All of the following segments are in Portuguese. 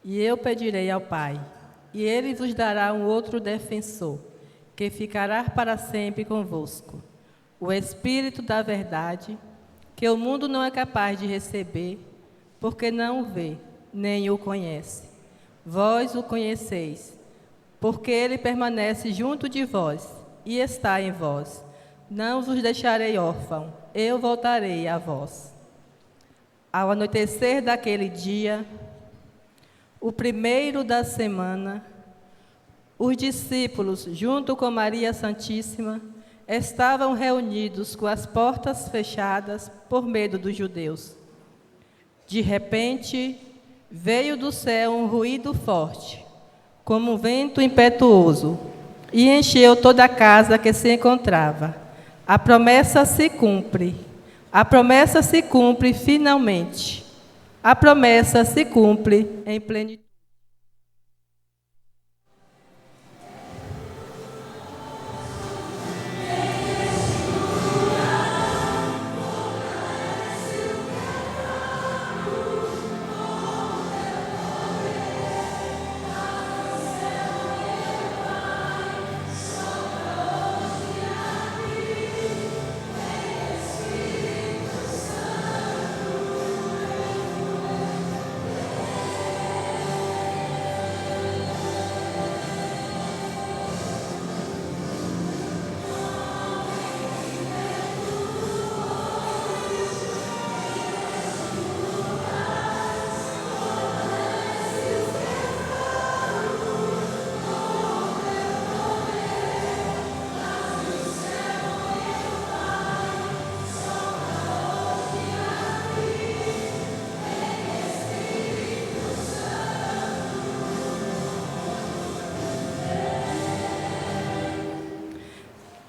E eu pedirei ao Pai, e ele vos dará um outro defensor, que ficará para sempre convosco. O Espírito da verdade, que o mundo não é capaz de receber, porque não o vê, nem o conhece. Vós o conheceis, porque ele permanece junto de vós e está em vós. Não vos deixarei órfão, eu voltarei a vós. Ao anoitecer daquele dia, o primeiro da semana, os discípulos, junto com Maria Santíssima, estavam reunidos com as portas fechadas por medo dos judeus. De repente, veio do céu um ruído forte, como um vento impetuoso, e encheu toda a casa que se encontrava. A promessa se cumpre. A promessa se cumpre finalmente. A promessa se cumpre em plenitude.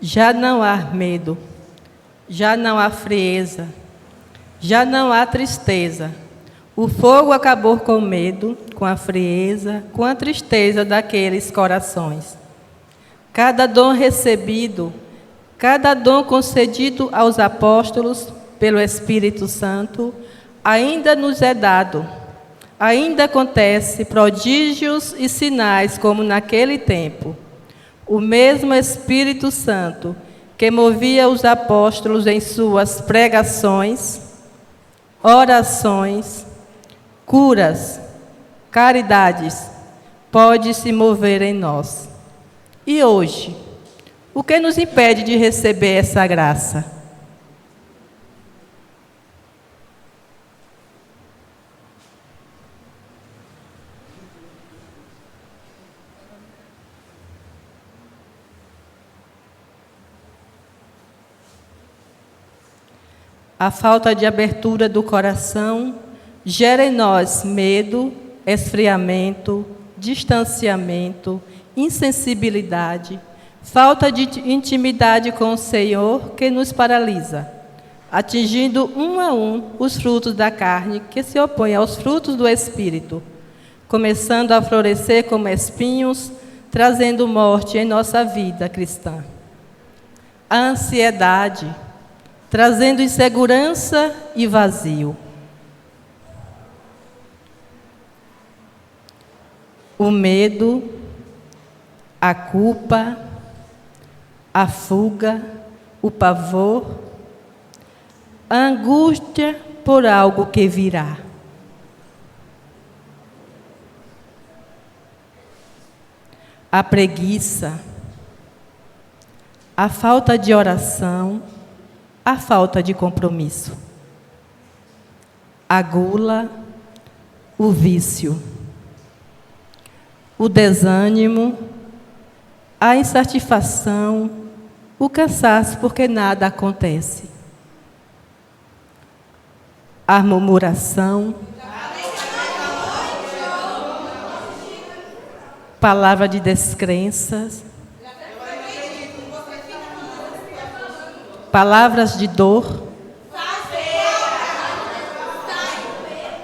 Já não há medo, já não há frieza, já não há tristeza. O fogo acabou com o medo, com a frieza, com a tristeza daqueles corações. Cada dom recebido, cada dom concedido aos apóstolos pelo Espírito Santo, ainda nos é dado. Ainda acontece prodígios e sinais como naquele tempo. O mesmo Espírito Santo que movia os apóstolos em suas pregações, orações, curas, caridades, pode se mover em nós. E hoje, o que nos impede de receber essa graça? A falta de abertura do coração gera em nós medo, esfriamento, distanciamento, insensibilidade, falta de intimidade com o Senhor que nos paralisa, atingindo um a um os frutos da carne que se opõem aos frutos do Espírito, começando a florescer como espinhos, trazendo morte em nossa vida cristã. A ansiedade, trazendo insegurança e vazio. O medo, a culpa, a fuga, o pavor, a angústia por algo que virá. A preguiça, a falta de oração, a falta de compromisso, a gula, o vício, o desânimo, a insatisfação, o cansaço porque nada acontece, a murmuração, palavra de descrenças, palavras de dor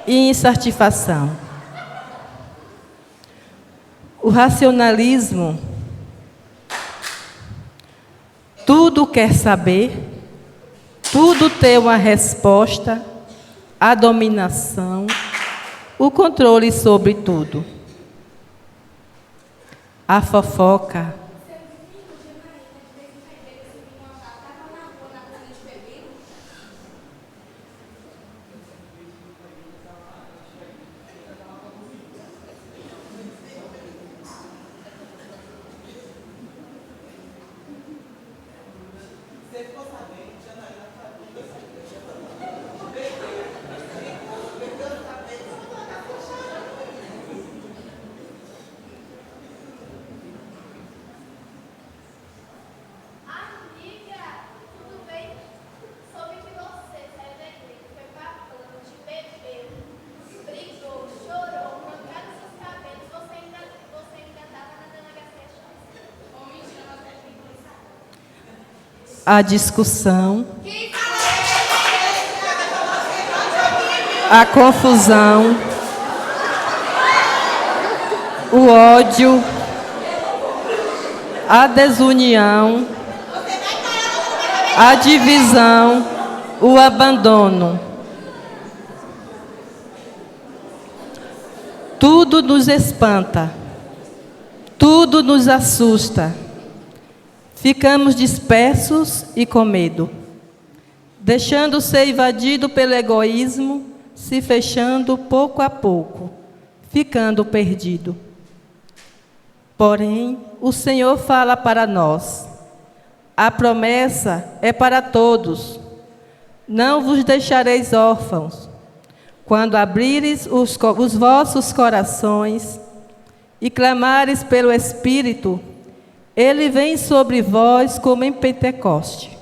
e insatisfação. O racionalismo, tudo quer saber, tudo tem uma resposta, a dominação, o controle sobre tudo. A fofoca, a discussão, a confusão, o ódio, a desunião, a divisão, o abandono. Tudo nos espanta, tudo nos assusta. Ficamos dispersos e com medo, deixando ser invadido pelo egoísmo, se fechando pouco a pouco, ficando perdido. Porém, o Senhor fala para nós. A promessa é para todos. Não vos deixareis órfãos. Quando abrires os vossos corações e clamares pelo Espírito, Ele vem sobre vós como em Pentecoste.